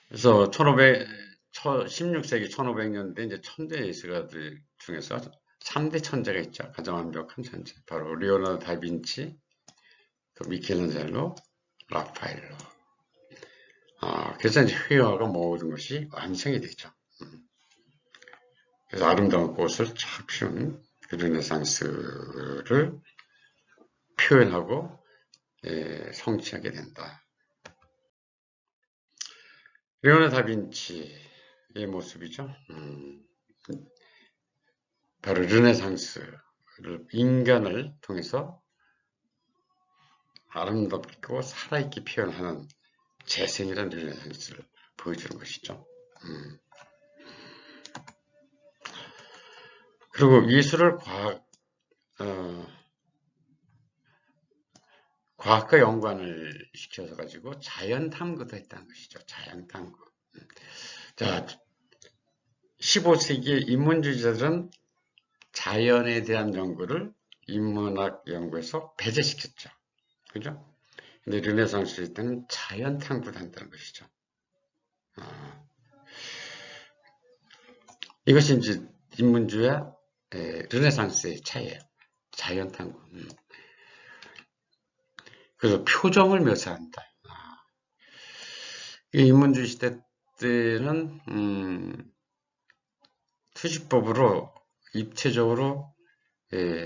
그래서 16세기 1500년대 이제 천재 예술가들 중에서 3대 천재가 있죠. 가장 완벽한 천재. 바로 리오나르도 다빈치, 또 미켈란젤로, 라파엘로. 그래서 이제 회화가 모든 것이 완성이 되죠. 그래서 아름다운 꽃을 쫙 피운 그 르네상스를 표현하고 성취하게 된다. 리오나르도 다빈치의 모습이죠. 바로 르네상스를 인간을 통해서 아름답고 살아있게 표현하는 재생이라는 르네상스를 보여주는 것이죠. 그리고 예술을 과학과 연관을 시켜서 가지고 자연 탐구도 했다는 것이죠. 자연 탐구. 자, 15세기 인문주의자들은 자연에 대한 연구를 인문학 연구에서 배제시켰죠. 그죠? 근데 르네상스 때는 자연 탐구를 한다는 것이죠. 이것이 이제 인문주의와 르네상스의 차이예요. 자연 탐구. 그래서 표정을 묘사한다. 인문주의 시대 때는 투시법으로 입체적으로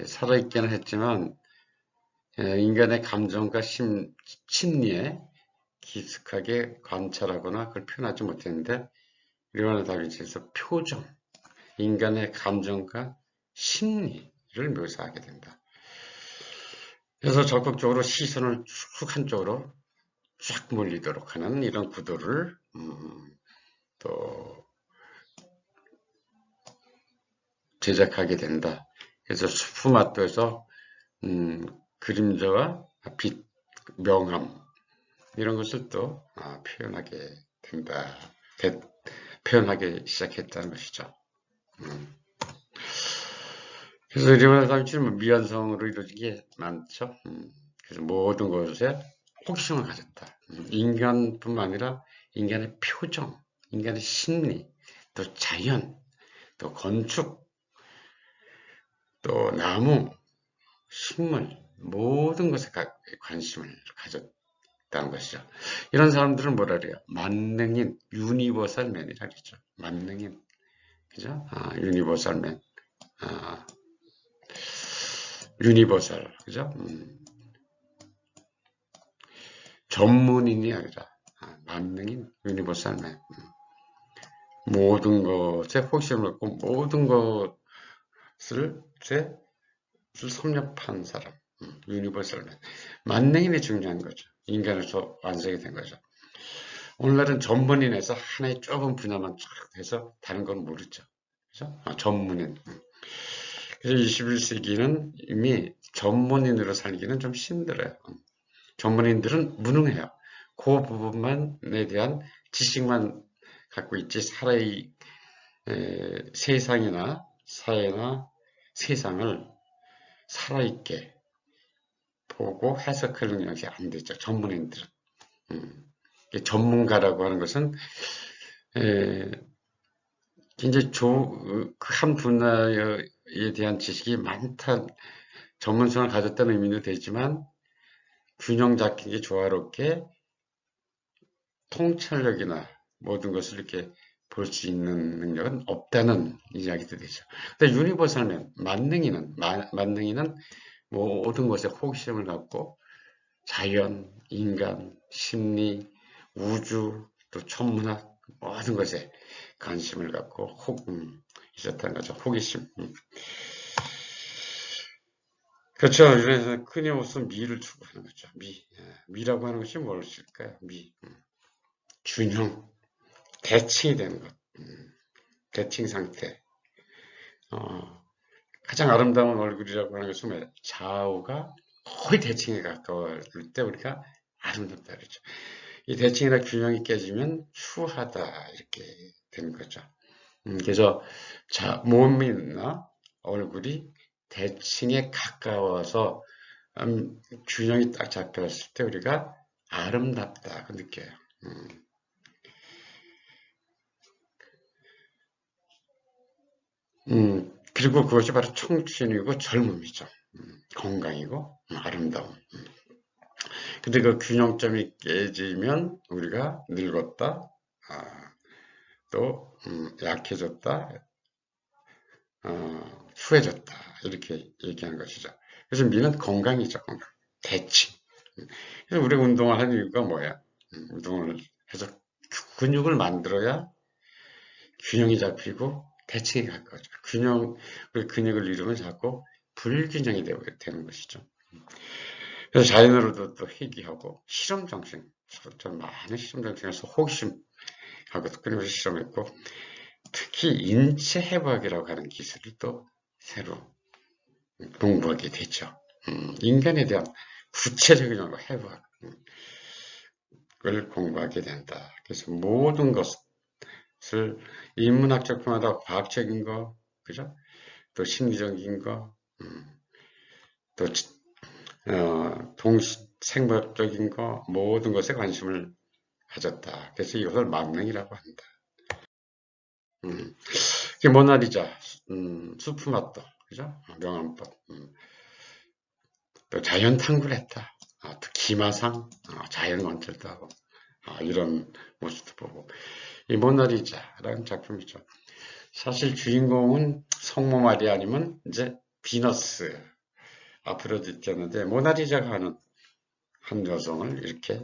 살아있기는 했지만 인간의 감정과 심리에 깊숙하게 관찰하거나 그걸 표현하지 못했는데 리오나르도 다빈치에서 표정, 인간의 감정과 심리를 묘사하게 된다. 그래서 적극적으로 시선을 쭉 한쪽으로 쫙 몰리도록 하는 이런 구도를 또 제작하게 된다. 그래서 수프마토에서 그림자와 빛, 명암 이런 것을 또 표현하게 된다. 표현하기 시작했다는 것이죠. 그래서 리오나르도 다빈치는 미완성으로 이루어진 게 많죠. 그래서 모든 것에 호기심을 가졌다. 인간뿐만 아니라 인간의 표정, 인간의 심리, 또 자연, 또 건축, 또 나무, 식물, 모든 것에 관심을 가졌다는 것이죠. 이런 사람들은 뭐라 그래요? 만능인, 유니버설맨이라 그러죠. 만능인, 그죠? 유니버설맨. 유니버설, 그죠? 전문인이 아니라 만능인 유니버설맨. 모든 것에 호기심을 갖고 모든 것을 섭렵한 사람. 유니버설맨. 만능인이 중요한 거죠. 인간으로서 완성이 된 거죠. 오늘날은 전문인에서 하나의 좁은 분야만 쫙 해서 다른 건 모르죠. 그죠? 전문인. 그래서 21세기는 이미 전문인으로 살기는 좀 힘들어요. 전문인들은 무능해요. 그 부분만에 대한 지식만 갖고 있지 세상이나 사회나 세상을 살아있게 보고 해석할 능력이 안 되죠. 전문인들은. 전문가라고 하는 것은 굉장히 한 분야에 대한 지식이 많다, 전문성을 가졌다는 의미도 되지만 균형 잡힌 게 조화롭게 통찰력이나 모든 것을 이렇게 볼 수 있는 능력은 없다는 이야기도 되죠. 근데 유니버설맨, 만능이는 모든 것에 호기심을 갖고 자연, 인간, 심리, 우주, 또 천문학 모든 것에 관심을 갖고 있었다는 거죠. 호기심. 그렇죠. 그래서 끊임없이 미를 추구하는 거죠. 미라고 하는 것이 무엇일까요? 균형, 대칭이 되는 것. 대칭 상태. 가장 아름다운 얼굴이라고 하는 것은 좌우가 거의 대칭에 가까울 때 우리가 아름답다 그러죠. 이 대칭이나 균형이 깨지면 추하다 이렇게 되는 거죠. 그래서 몸이나 얼굴이 대칭에 가까워서 균형이 딱 잡혔을 때 우리가 아름답다고 느껴요. 그리고 그것이 바로 청춘이고 젊음이죠. 건강이고 아름다움. 근데 그 균형점이 깨지면 우리가 늙었다, 또 약해졌다, 후해졌다 이렇게 얘기한 것이죠. 그래서 미는 건강이죠. 건강. 대칭. 그래서 우리가 운동을 하는 이유가 뭐야? 운동을 해서 근육을 만들어야 균형이 잡히고 대칭이 갈 거죠. 우리 근육을 잃으면 자꾸 불균형이 되는 것이죠. 그래서 자연으로도 또 회귀하고 실험 정신, 좀 많은 실험 정신에서 호기심하고 끊임없이 실험했고, 특히 인체 해부학이라고 하는 기술을 또 새로 공부하게 되죠. 인간에 대한 구체적인 해부학을 공부하게 된다. 그래서 모든 것을 인문학적 분야다 과학적인 거, 그죠? 또 심리적인 거, 또 생물학적인 거, 모든 것에 관심을 가졌다. 그래서 이것을 만능이라고 한다. 모나리자, 수프마또, 그죠? 명암법, 또 자연 탐구를 했다. 또 기마상, 자연 관찰도 하고, 이런 모습도 보고. 이 모나리자라는 작품이죠. 사실 주인공은 성모 마리아 아니면 이제 비너스, 아프로디테였는데, 모나리자가 하는 한 여성을 이렇게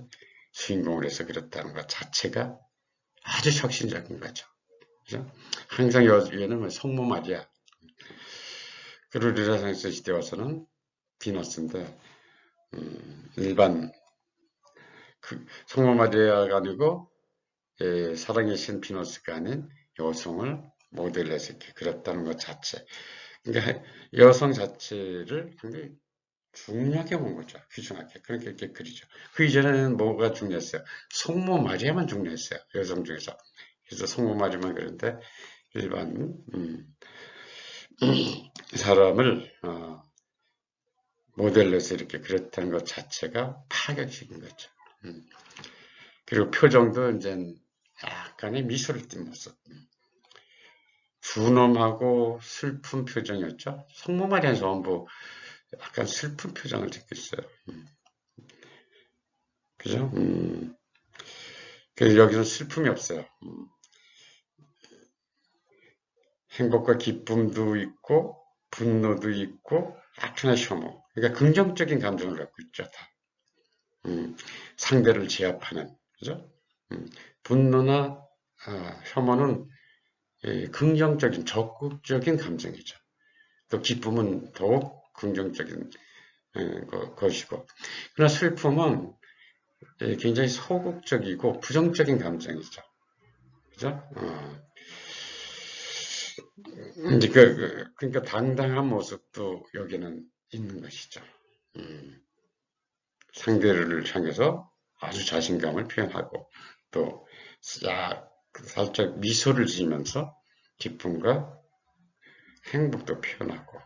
주인공으로 해서 그렸다는 것 자체가 아주 혁신적인 거죠. 그죠? 항상 여기에는 성모 마리아, 그리고 르네상스 시대 와서는 비너스인데, 일반 성모 마리아가 아니고 사랑의 신 비너스가 아닌 여성을 모델로 해서 이렇게 그렸다는 것 자체. 그러니까 여성 자체를 굉장히 중요하게 본 거죠. 귀중하게. 그렇게 이렇게 그리죠. 그 이전에는 뭐가 중요했어요? 성모 마리아만 중요했어요. 여성 중에서. 그래서 성모 마리아만 그런데 일반 사람을 모델로 해서 이렇게 그렸다는 것 자체가 파격적인 거죠. 그리고 표정도 이제 약간의 미소를 띤 모습. 준엄하고 슬픈 표정이었죠. 성모 마리아는 전부 약간 슬픈 표정을 짓고 있어요. 그죠? 그래서 여기서 슬픔이 없어요. 행복과 기쁨도 있고, 분노도 있고, 약간의 혐오. 그러니까 긍정적인 감정을 갖고 있죠, 다. 상대를 제압하는, 그죠? 분노나 혐오는 긍정적인, 적극적인 감정이죠. 또 기쁨은 더욱 긍정적인 것이고. 그러나 슬픔은 굉장히 소극적이고 부정적인 감정이죠. 그죠? 이제 그러니까 당당한 모습도 여기는 있는 것이죠. 상대를 향해서 아주 자신감을 표현하고 또 살짝 미소를 지으면서 기쁨과 행복도 표현하고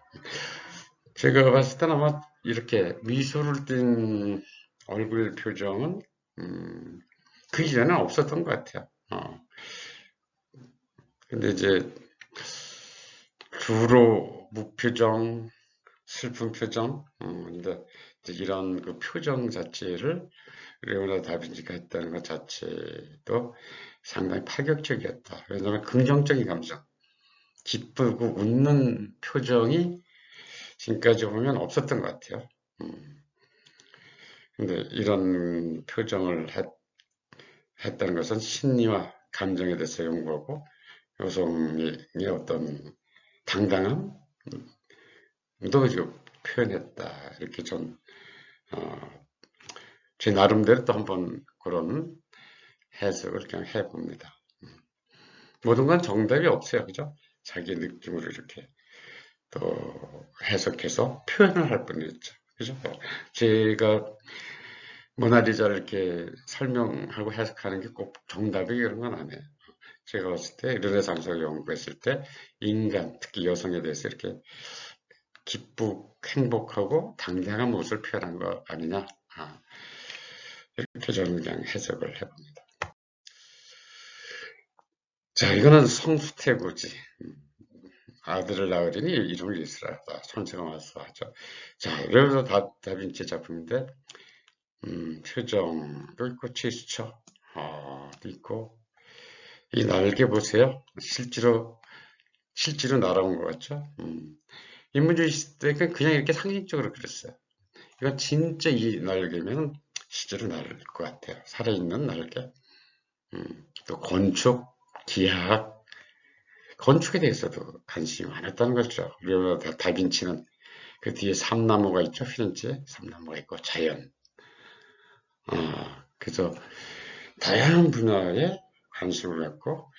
제가 봤을 때는 아마 이렇게 미소를 띤 얼굴 표정은 그 이전에는 없었던 것 같아요. 근데 이제 주로 무표정, 슬픈 표정, 근데 이런 그 표정 자체를 레오나르도 다빈치가 했다는 것 자체도 상당히 파격적이었다. 왜냐하면 긍정적인 감정, 기쁘고 웃는 표정이 지금까지 보면 없었던 것 같아요. 근데 이런 표정을 했다는 것은 심리와 감정에 대해서 연구하고 여성의 어떤 당당함도 표현했다. 이렇게 제 나름대로 또 한번 그런 해석을 그냥 해봅니다. 모든 건 정답이 없어요. 그죠? 자기 느낌으로 이렇게 또 해석해서 표현을 할 뿐이죠. 그죠? 제가 모나리자를 이렇게 설명하고 해석하는 게 꼭 정답이 그런 건 아니에요. 제가 봤을 때 르네상스를 연구했을 때 인간, 특히 여성에 대해서 이렇게 행복하고 당당한 모습을 표현한 거 아니냐. 이렇게 저는 그냥 해석을 해봅니다. 자, 이거는 성수태고지. 아들을 낳으리니 이름을 예수라 하다. 천사가 와서 하죠. 자, 이러면서 다빈치 작품인데, 표정도 있고, 제스처, 도 있고, 이 날개 보세요. 실제로 날아온 것 같죠? 인문주의 시대가 그냥 이렇게 상징적으로 그렸어요. 이건 진짜 이 날개면 실제로 날을 것 같아요. 살아있는 날개. 또 건축, 기하학, 건축에 대해서도 관심이 많았다는 거죠. 그리고 다빈치는 그 뒤에 삼나무가 있죠. 피렌체 삼나무가 있고 자연. 그래서 다양한 분야에 관심을 갖고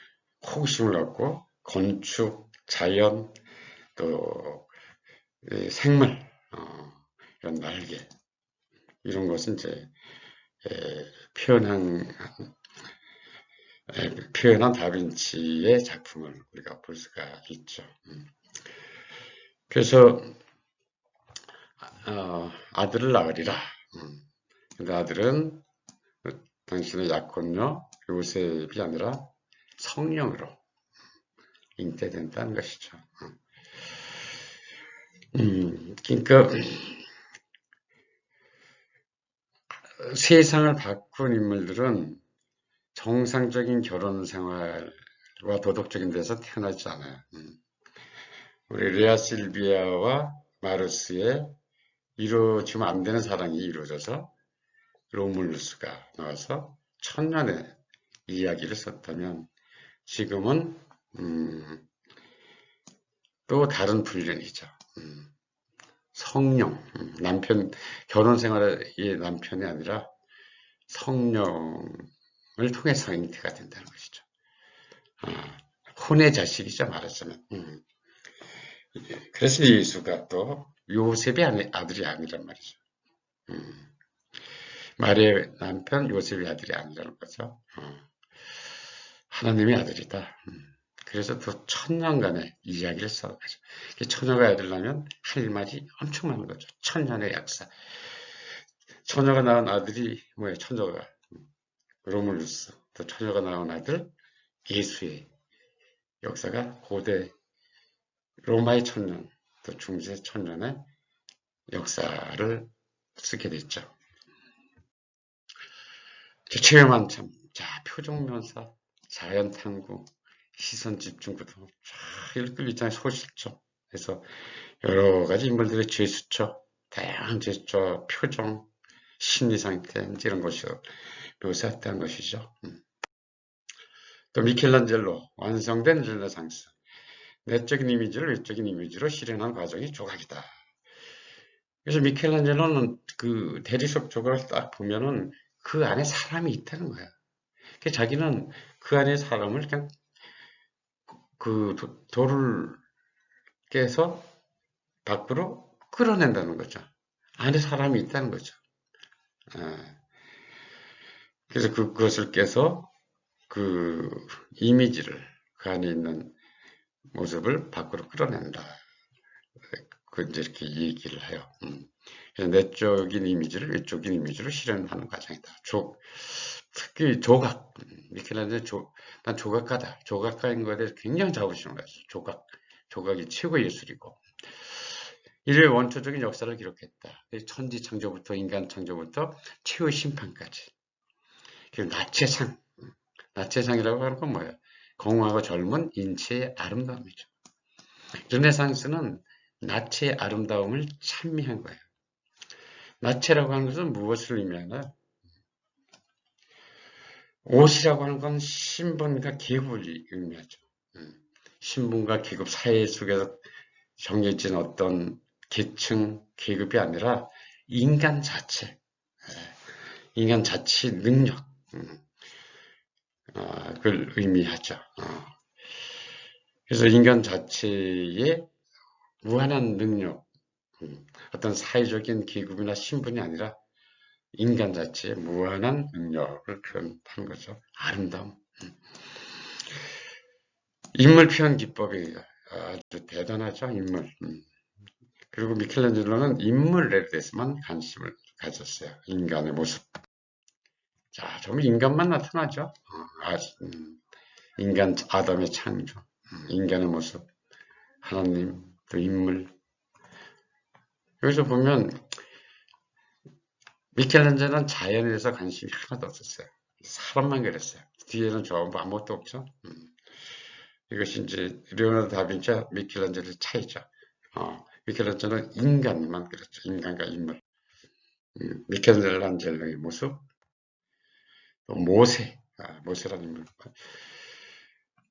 호기심을 갖고 건축, 자연, 또 생물, 이런 날개 이런 것은 이제 표현한 다빈치의 작품을 우리가 볼 수가 있죠. 그래서 아들을 낳으리라. 근데 아들은 당신의 약혼녀 요셉이 아니라 성령으로 잉태된다는 것이죠. 그러니까 세상을 바꾼 인물들은 정상적인 결혼 생활과 도덕적인 데서 태어나지 않아요. 우리 레아 실비아와 마르스의 이루어지면 안 되는 사랑이 이루어져서 로물루스가 나와서 천년의 이야기를 썼다면 지금은 또 다른 분류이죠. 성령, 남편, 결혼 생활의 남편이 아니라 성령을 통해서 잉태가 된다는 것이죠. 혼의 자식이죠, 말하자면. 그래서 예수가 또 요셉의 아들이 아니란 말이죠. 마리아의 남편 요셉의 아들이 아니라는 거죠. 하나님의 아들이다. 그래서 또 천년간의 이야기를 써가지고 처녀가 아들 낳으면 할 말이 엄청 많은 거죠. 천년의 역사. 처녀가 낳은 아들이 뭐예요? 처녀가 로물루스. 또 처녀가 낳은 아들 예수의 역사가 고대 로마의 천년, 또 중세 천년의 역사를 쓰게 됐죠. 체험 한참, 자, 표정면사, 자연 탐구, 시선 집중구도 쫙 이렇게 있잖아요. 소실적. 그래서 여러 가지 인물들의 제스처, 다양한 제스처, 표정, 심리 상태, 이런 것을 묘사했다는 것이죠. 또 미켈란젤로, 완성된 르네상스. 내적인 이미지를 외적인 이미지로 실현한 과정이 조각이다. 그래서 미켈란젤로는 그 대리석 조각을 딱 보면은 그 안에 사람이 있다는 거야. 그러니까 자기는 그 안에 사람을 그냥 그 돌을 깨서 밖으로 끌어낸다는 거죠. 안에 사람이 있다는 거죠. 그래서 그것을 깨서 그 이미지를 그 안에 있는 모습을 밖으로 끌어낸다. 그 이제 이렇게 얘기를 해요. 그래서 내적인 이미지를 외적인 이미지로 실현하는 과정이다. 특히 조각. 미켈란젤로 난 조각가다. 조각가인 거에 대해서 굉장히 자부심을 가졌어. 조각이 최고의 예술이고. 인류의 원초적인 역사를 기록했다. 천지 창조부터 인간 창조부터 최후의 심판까지. 그리고 나체상이라고 하는 건 뭐예요? 공허하고 젊은 인체의 아름다움이죠. 르네상스는 나체의 아름다움을 찬미한 거예요. 나체라고 하는 것은 무엇을 의미하나요? 옷이라고 하는 건 신분과 계급을 의미하죠. 신분과 계급 사회 속에서 정해진 어떤 계층, 계급이 아니라 인간 자체, 인간 자치 능력, 그걸 의미하죠. 그래서 인간 자체의 무한한 능력, 어떤 사회적인 계급이나 신분이 아니라 인간 자체의 무한한 능력을 표현한 거죠. 아름다움. 인물 표현 기법이 아주 대단하죠. 인물. 그리고 미켈란젤로는 인물에 대해서만 관심을 가졌어요. 인간의 모습. 자, 전부 인간만 나타나죠. 인간 아담의 창조, 인간의 모습, 하나님, 또 인물. 여기서 보면 미켈란젤로는 자연에 대해서 관심이 하나도 없었어요. 사람만 그랬어요. 뒤에는 전부 아무것도 없죠. 이것이 이제 레오나르도 다빈치와 미켈란젤로의 차이죠. 미켈란젤로는 인간만 그랬죠. 인간과 인물. 미켈란젤로의 모습, 또 모세, 모세라는 인물.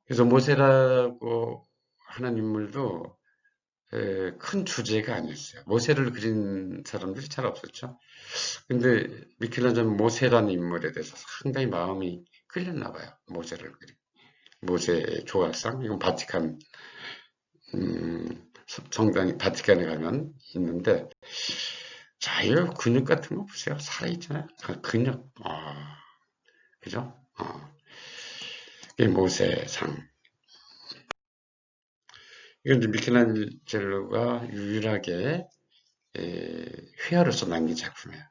그래서 모세라고 하는 인물도 큰 주제가 아니었어요. 모세를 그린 사람들이 잘 없었죠. 근데 미켈란젤로는 모세라는 인물에 대해서 상당히 마음이 끌렸나 봐요. 모세를 그린. 모세 조각상, 이건 바티칸 성당이 바티칸에 가면 있는데, 자, 이 근육 같은 거 보세요. 살아있잖아요. 근육, 그죠? 이게 모세상. 이건 이제 미켈란젤로가 유일하게 회화로서 남긴 작품이에요.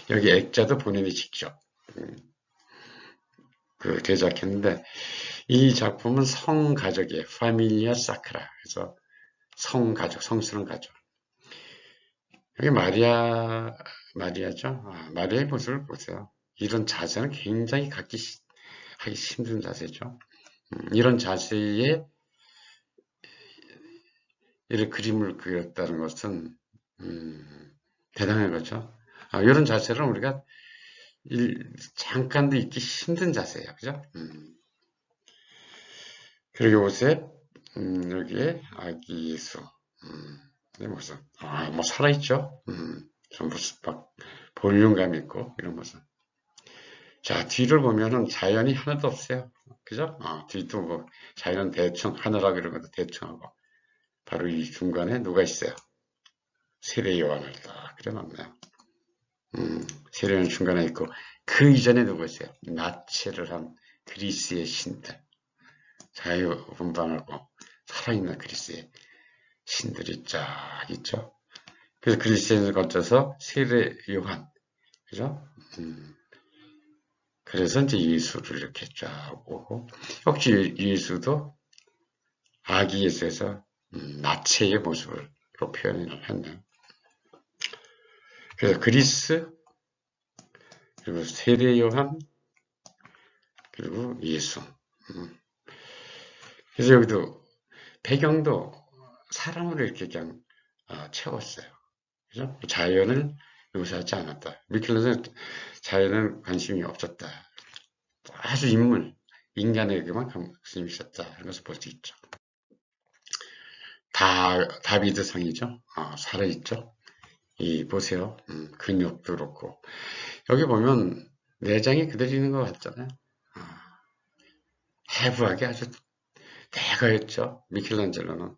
여기 액자도 본인이 직접 제작했는데, 이 작품은 성가족이에요. 파밀리아 사크라. 그래서 성가족, 성스러운 가족. 여기 마리아죠. 마리아의 모습을 보세요. 이런 자세는 굉장히 하기 힘든 자세죠. 이런 자세에 이런 그림을 그렸다는 것은 대단한 거죠. 이런 자세는 우리가 잠깐도 잊기 힘든 자세예요. 그죠? 그리고 보세요. 여기에 아기 예수. 이 모습. 뭐 살아있죠? 전부 막 볼륨감 있고, 이런 모습. 자, 뒤를 보면은 자연이 하나도 없어요. 그죠? 뒤도 뭐, 자연 대충, 하늘하고 이런 것도 대충 하고. 바로 이 중간에 누가 있어요? 세례 요한을 딱 그려놨네요. 세례 요한 중간에 있고, 그 이전에 누가 있어요? 나체를 한 그리스의 신들. 자유분방하고 살아있는 그리스의 신들이 쫙 있죠. 그래서 그리스인을 거쳐서 세례 요한, 그죠? 그래서 이제 예수를 이렇게 쫙 오고, 역시 예수도 아기 예수에서 나체의 모습으로 표현을 했네요. 그래서 그리스, 그리고 세례 요한, 그리고 예수. 그래서 여기도 배경도 사람으로 이렇게 그냥 채웠어요. 그죠? 자연을 묘사하지 않았다. 미켈란젤로는 자연은 관심이 없었다. 아주 인간에게만 관심이 있었다. 이런 것을 볼 수 있죠. 다비드상이죠. 살아있죠. 보세요. 근육도 그렇고. 여기 보면 내장이 그대로 있는 것 같잖아요. 해부하게 아주 대가였죠. 미켈란젤로는.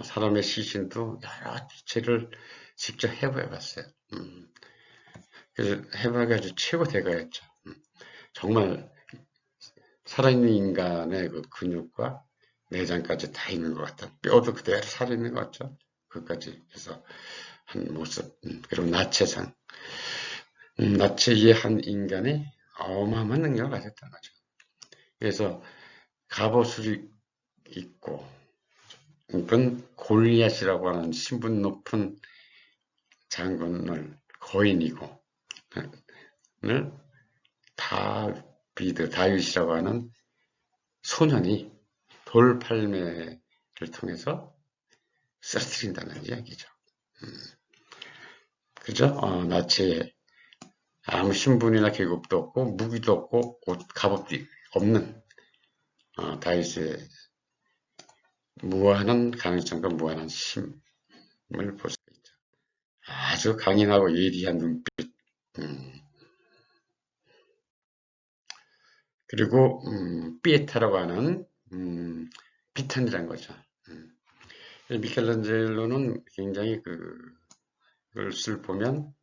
사람의 시신도 여러 재를 직접 해부해 봤어요. 그래서 해부하기 아주 최고 대가였죠. 정말 살아있는 인간의 그 근육과 내장까지 다 있는 것 같다. 뼈도 그대로 살아있는 것 같죠. 그까지 해서 한 모습. 그리고 나체상. 나체의 한 인간이 어마어마한 능력을 가졌다는 거죠. 그래서 갑옷을 입고, 그건 골리앗이라고 하는 신분 높은 장군을 거인이고, 다윗이라고 하는 소년이 돌팔매를 통해서 쓰러뜨린다는 이야기죠. 그죠? 나치에 아무 신분이나 계급도 없고 무기도 없고 갑옷도 없는 다윗의 무한한 가능성과 무한한 힘을 볼 수 있죠. 아주 강인하고 예리한 눈빛. 그리고 피에타라고 하는 비탄이라는 거죠. 미켈란젤로는 굉장히 그것을 보면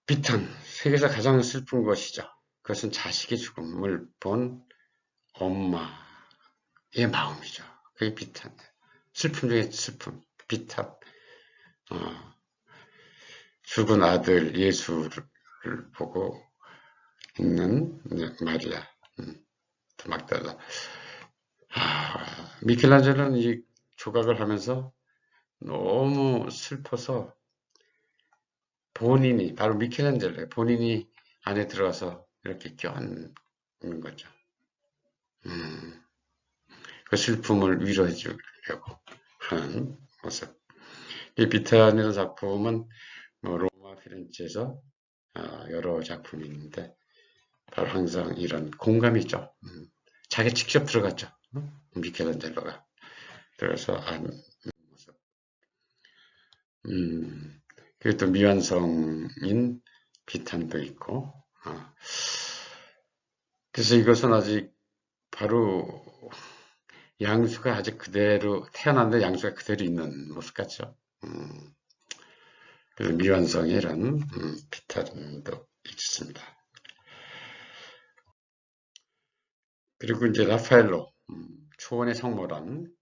비탄, 세계에서 가장 슬픈 것이죠. 그것은 자식의 죽음을 본 엄마의 마음이죠. 그게 비탄. 슬픔 중에 슬픔, 비탄. 죽은 아들 예수를 보고 있는 마리아, 막달라. 미켈란젤로는 이 조각을 하면서 너무 슬퍼서 바로 미켈란젤로의 본인이 안에 들어가서 이렇게 껴안는 거죠. 그 슬픔을 위로해 주려고 하는 모습. 이 비탄이라는 작품은 로마 피렌체에서 여러 작품이 있는데 바로 항상 이런 공감이 있죠. 자기 직접 들어갔죠. 미켈란젤로가 들어가서 한 모습. 그리고 또 미완성인 비탄도 있고. 그래서 이것은 아직 바로 양수가 아직 그대로 태어났는데 양수가 그대로 있는 모습 같죠. 그래서 미완성이라는 비탄도 있습니다. 그리고 이제 라파엘로 초원의 성모란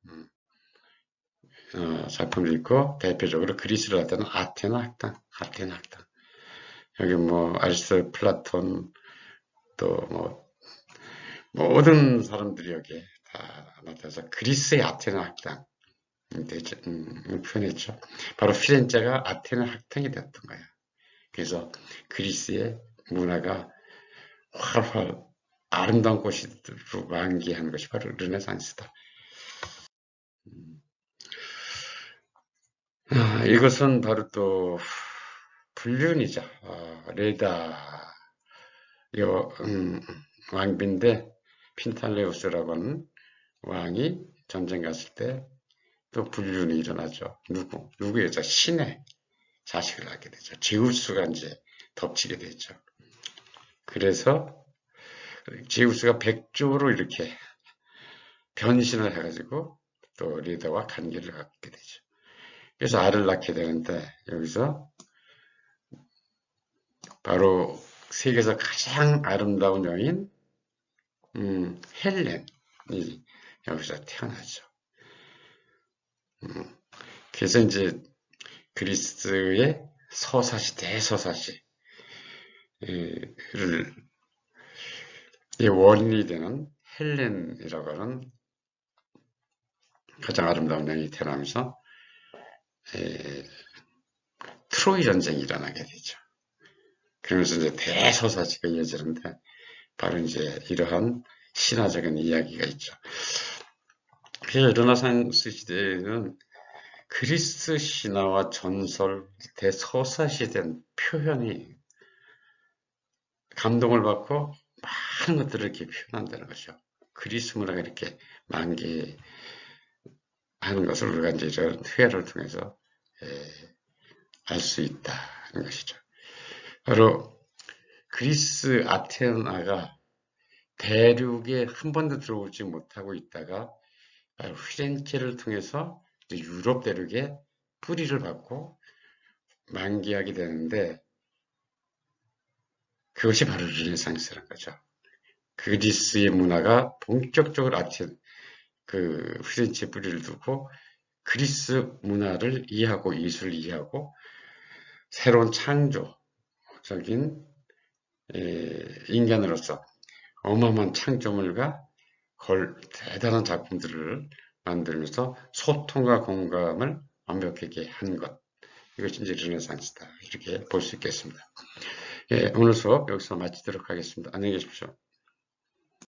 작품도 있고 대표적으로 그리스를 나타내는 아테나 학당. 여기 아리스토텔, 플라톤 또 모든 사람들이 여기에 다 나타나서 그리스의 아테나 학당 표현했죠. 바로 피렌체가 아테나 학당이 되었던 거예요. 그래서 그리스의 문화가 활활 아름다운 꽃으로 만개하는 것이 바로 르네상스다. 이것은 바로 또 불륜이죠. 레다 왕비인데 핀탈레우스라고 하는 왕이 전쟁 갔을 때 또 불륜이 일어나죠. 누구 여자 신의 자식을 낳게 되죠. 제우스가 이제 덮치게 되죠. 그래서 제우스가 백조로 이렇게 변신을 해가지고 또 레다와 관계를 갖게 되죠. 그래서 알을 낳게 되는데 여기서 바로 세계에서 가장 아름다운 여인 헬렌이 여기서 태어나죠. 그래서 이제 그리스의 대서사시를 원인이 되는 헬렌이라고 하는 가장 아름다운 여인이 태어나면서 트로이 전쟁이 일어나게 되죠. 그러면서 이제 대서사시가 이어지는데 바로 이제 이러한 신화적인 이야기가 있죠. 그래서 르네상스 시대에는 그리스 신화와 전설, 대서사시에 대한 표현이 감동을 받고 많은 것들을 이렇게 표현한다는 것이죠. 그리스 문화가 이렇게 만개하는 것을 우리가 이제 이런 회화를 통해서 알 수 있다는 것이죠. 바로 그리스 아테나가 대륙에 한 번도 들어오지 못하고 있다가 피렌체를 통해서 유럽 대륙에 뿌리를 받고 만개하게 되는데 그것이 바로 르네상스라는 거죠. 그리스의 문화가 본격적으로 피렌체에 뿌리를 두고 그리스 문화를 이해하고 예술을 이해하고 새로운 창조적인 인간으로서 어마어마한 창조물과 대단한 작품들을 만들면서 소통과 공감을 완벽하게 한 것. 이것이 이제 르네상스다. 이렇게 볼 수 있겠습니다. 오늘 수업 여기서 마치도록 하겠습니다. 안녕히 계십시오.